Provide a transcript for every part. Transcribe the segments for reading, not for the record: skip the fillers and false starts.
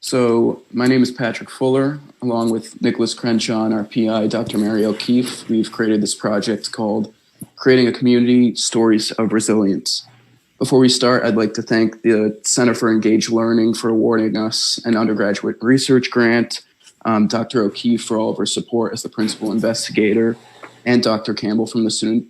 So my name is Patrick Fuller, along with Nicholas Crenshaw and our PI, Dr. Mary O'Keefe. We've created this project called Creating a Community, Stories of Resilience. Before we start, I'd like to thank the Center for Engaged Learning for awarding us an undergraduate research grant, Dr. O'Keefe for all of her support as the principal investigator, and Dr. Campbell from the Student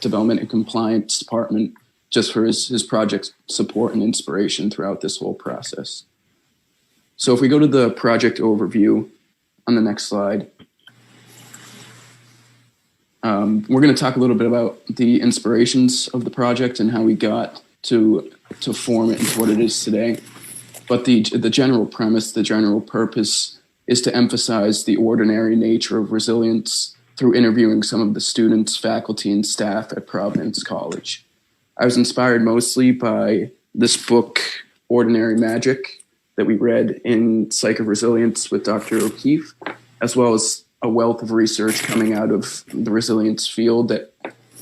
Development and Compliance Department just for his project support and inspiration throughout this whole process. So if we go to the project overview on the next slide, we're going to talk a little bit about the inspirations of the project and how we got to form it into what it is today. But the general premise, the general purpose is to emphasize the ordinary nature of resilience through interviewing some of the students, faculty, and staff at Providence College. I was inspired mostly by this book, Ordinary Magic, that we read in Psych of Resilience with Dr. O'Keefe, as well as a wealth of research coming out of the resilience field that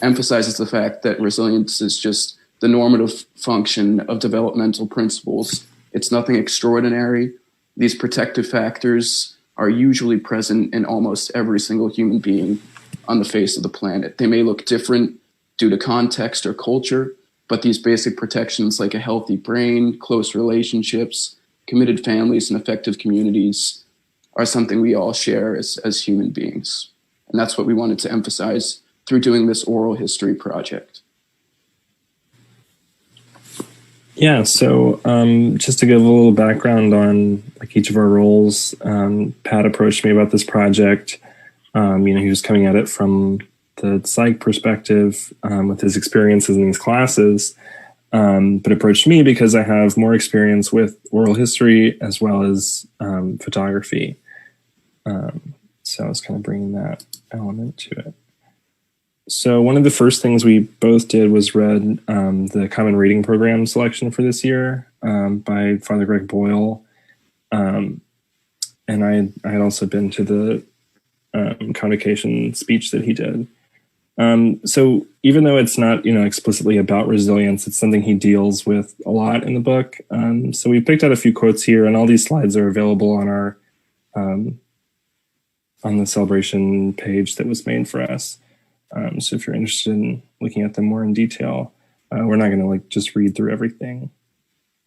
emphasizes the fact that resilience is just the normative function of developmental principles. It's nothing extraordinary. These protective factors are usually present in almost every single human being on the face of the planet. They may look different due to context or culture, but these basic protections like a healthy brain, close relationships, committed families, and effective communities are something we all share as human beings. And that's what we wanted to emphasize through doing this oral history project. Yeah, so just to give a little background on each of our roles, Pat approached me about this project. He was coming at it from the psych perspective with his experiences in these classes, but approached me because I have more experience with oral history as well as photography. So I was kind of bringing that element to it. So one of the first things we both did was read the Common Reading Program selection for this year by Father Greg Boyle. And I had also been to the convocation speech that he did. So even though it's not, explicitly about resilience, it's something he deals with a lot in the book. So we picked out a few quotes here, and all these slides are available on our on the celebration page that was made for us. So if you're interested in looking at them more in detail, we're not going to just read through everything,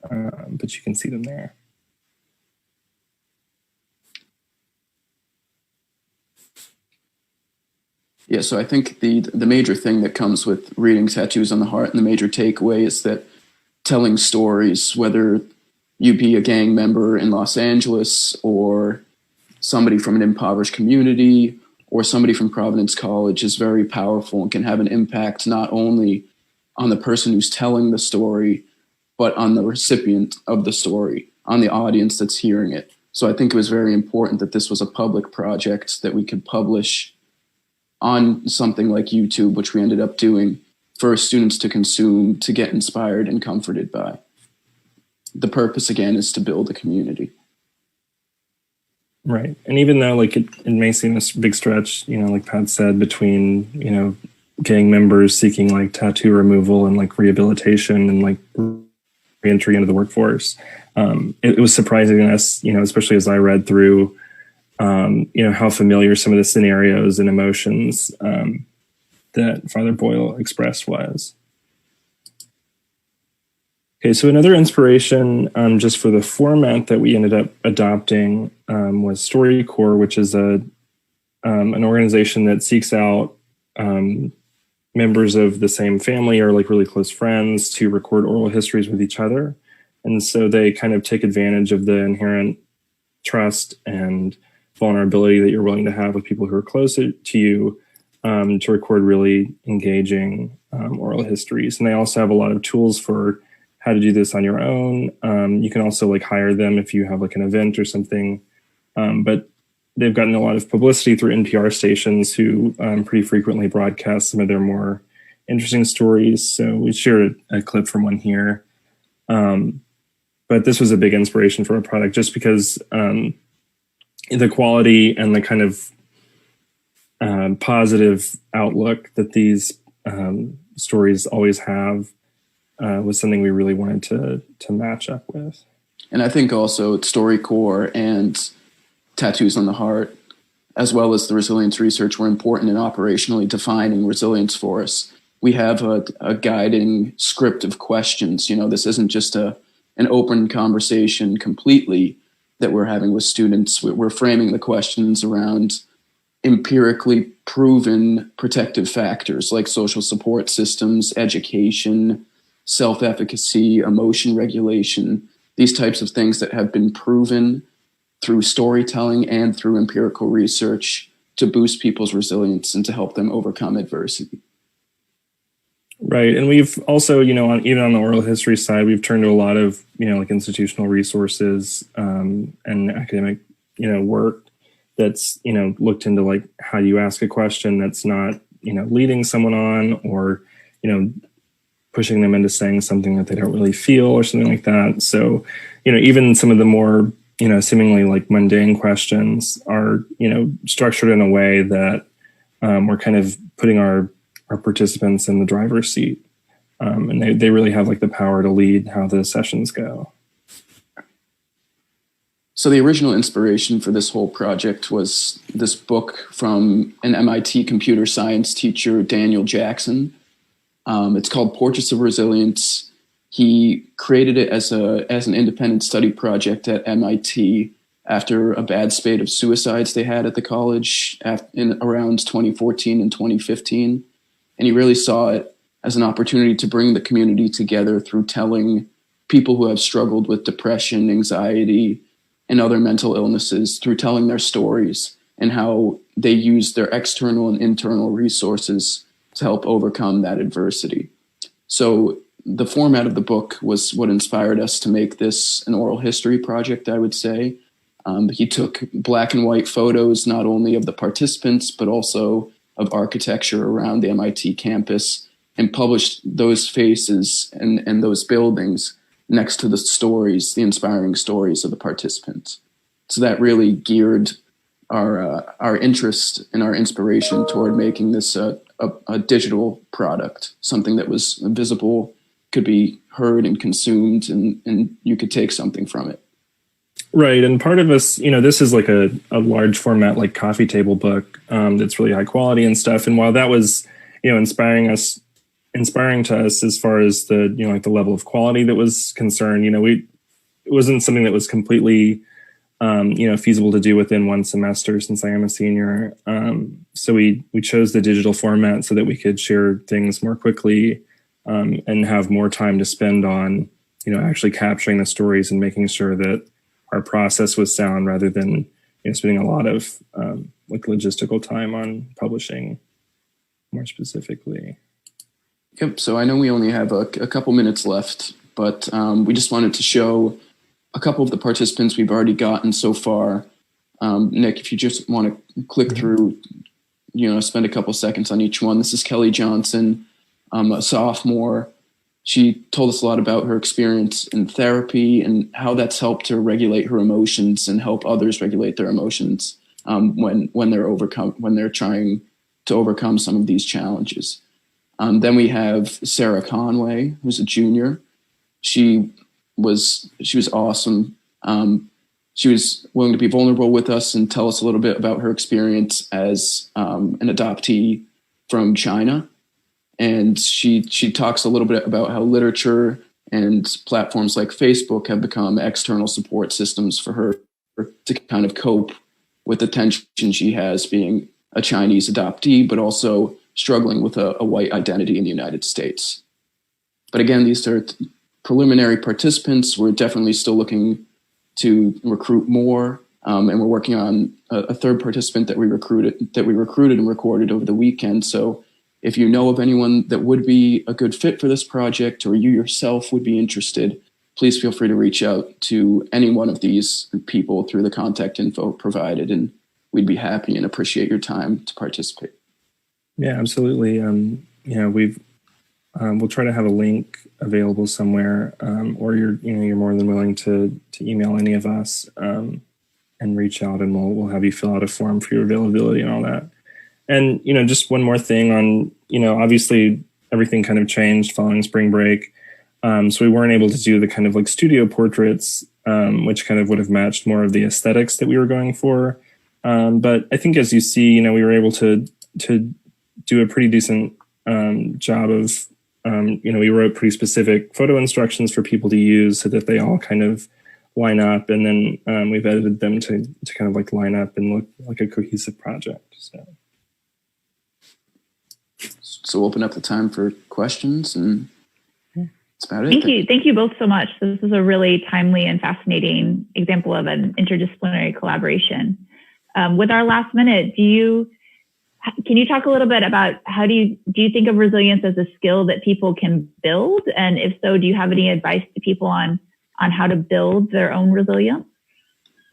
but you can see them there. Yeah, so I think the major thing that comes with reading Tattoos on the Heart and the major takeaway is that telling stories, whether you be a gang member in Los Angeles or somebody from an impoverished community or somebody from Providence College, is very powerful and can have an impact not only on the person who's telling the story, but on the recipient of the story, on the audience that's hearing it. So I think it was very important that this was a public project that we could publish on something like YouTube, which we ended up doing for students to consume, to get inspired and comforted by. The purpose, again, is to build a community. Right. And even though it may seem a big stretch, like Pat said, between, gang members seeking tattoo removal and rehabilitation and reentry into the workforce, it was surprising to us, especially as I read through how familiar some of the scenarios and emotions that Father Boyle expressed was. Okay, so another inspiration just for the format that we ended up adopting was StoryCorps, which is an organization that seeks out members of the same family or really close friends to record oral histories with each other. And so they kind of take advantage of the inherent trust and vulnerability that you're willing to have with people who are closer to you to record really engaging oral histories. And they also have a lot of tools for how to do this on your own. You can also hire them if you have an event or something. But they've gotten a lot of publicity through NPR stations who pretty frequently broadcast some of their more interesting stories. So we shared a clip from one here. But this was a big inspiration for our product just because the quality and the kind of positive outlook that these stories always have was something we really wanted to match up with. And I think also StoryCorps and Tattoos on the Heart, as well as the resilience research, were important in operationally defining resilience for us. We have a guiding script of questions. This isn't just an open conversation completely that we're having with students. We're framing the questions around empirically proven protective factors like social support systems, education, self-efficacy, emotion regulation, these types of things that have been proven through storytelling and through empirical research to boost people's resilience and to help them overcome adversity. Right. And we've also, even on the oral history side, we've turned to a lot of, like institutional resources and academic, work that's, looked into like how you ask a question that's not, leading someone on or, pushing them into saying something that they don't really feel or something like that. So, even some of the more, seemingly like mundane questions are, structured in a way that we're kind of putting our participants in the driver's seat. And they really have like the power to lead how the sessions go. So the original inspiration for this whole project was this book from an MIT computer science teacher, Daniel Jackson. It's called Portraits of Resilience. He created it as an independent study project at MIT after a bad spate of suicides they had at the college in around 2014 and 2015. And he really saw it as an opportunity to bring the community together through telling people who have struggled with depression, anxiety, and other mental illnesses, through telling their stories and how they use their external and internal resources to help overcome that adversity. So the format of the book was what inspired us to make this an oral history project, I would say. He took black and white photos, not only of the participants, but also of architecture around the MIT campus, and published those faces and those buildings next to the stories, the inspiring stories of the participants. So that really geared our interest and our inspiration toward making this a digital product, something that was visible, could be heard and consumed, and you could take something from it. Right. And part of us, this is like a large format, like coffee table book that's really high quality and stuff. And while that was, inspiring to us as far as the, like the level of quality that was concerned, it wasn't something that was completely, feasible to do within one semester since I am a senior. So we chose the digital format so that we could share things more quickly and have more time to spend on, actually capturing the stories and making sure that our process was sound rather than spending a lot of like logistical time on publishing more specifically. Yep. So I know we only have a couple minutes left, but we just wanted to show a couple of the participants we've already gotten so far. Nick, if you just want to click through, spend a couple seconds on each one. This is Kellie Johnson, a sophomore. She told us a lot about her experience in therapy and how that's helped her regulate her emotions and help others regulate their emotions when they're trying to overcome some of these challenges. Then we have Sara Conway, who's a junior. She was awesome. She was willing to be vulnerable with us and tell us a little bit about her experience as an adoptee from China. And she talks a little bit about how literature and platforms like Facebook have become external support systems for her to kind of cope with the tension she has being a Chinese adoptee, but also struggling with a white identity in the United States. But again, these are preliminary participants. We're definitely still looking to recruit more. And we're working on a third participant that we recruited and recorded over the weekend. So if you know of anyone that would be a good fit for this project, or you yourself would be interested, please feel free to reach out to any one of these people through the contact info provided, and we'd be happy and appreciate your time to participate. Yeah, absolutely. We'll try to have a link available somewhere, or you're more than willing to email any of us and reach out, and we'll have you fill out a form for your availability and all that. And, just one more thing on, obviously everything kind of changed following spring break. So we weren't able to do the kind of like studio portraits, which kind of would have matched more of the aesthetics that we were going for. But I think, as you see, you know, we were able to do a pretty decent job of, you know, we wrote pretty specific photo instructions for people to use so that they all kind of line up, and then we've edited them to kind of like line up and look like a cohesive project. So we'll open up the time for questions, and that's about it. Thank you both so much. This is a really timely and fascinating example of an interdisciplinary collaboration. With our last minute, can you talk a little bit about how do you think of resilience as a skill that people can build? And if so, do you have any advice to people on how to build their own resilience?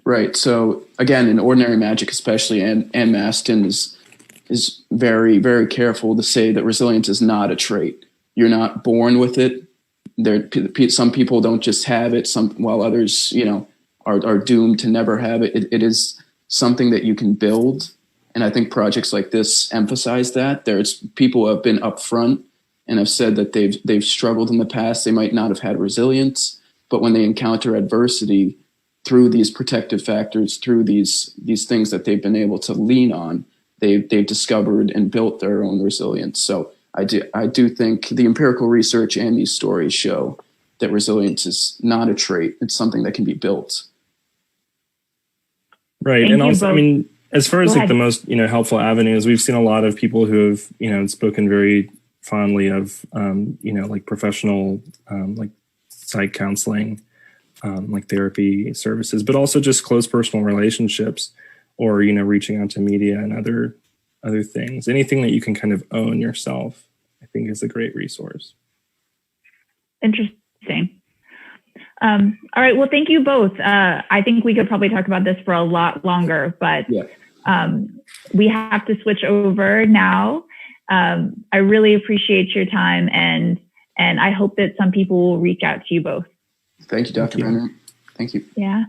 Right. So again, in Ordinary Magic especially, and Masten is very, very careful to say that resilience is not a trait. You're not born with it. Some people don't just have it, while others, you know, are doomed to never have it. It is something that you can build. And I think projects like this emphasize that. There's people who have been upfront and have said that they've struggled in the past. They might not have had resilience, but when they encounter adversity, through these protective factors, through these things that they've been able to lean on, they've discovered and built their own resilience. So I do think the empirical research and these stories show that resilience is not a trait. It's something that can be built. Right. And also, I mean, as far as like the most, you know, helpful avenues, we've seen a lot of people who have, you know, spoken very fondly of, you know, like professional, like psych counseling, like therapy services, but also just close personal relationships, or, you know, reaching out to media and other things. Anything that you can kind of own yourself, I think, is a great resource. Interesting. All right. Well, thank you both. I think we could probably talk about this for a lot longer, but we have to switch over now. I really appreciate your time, and I hope that some people will reach out to you both. Thank you, Dr. Brenner. Thank you. Yeah.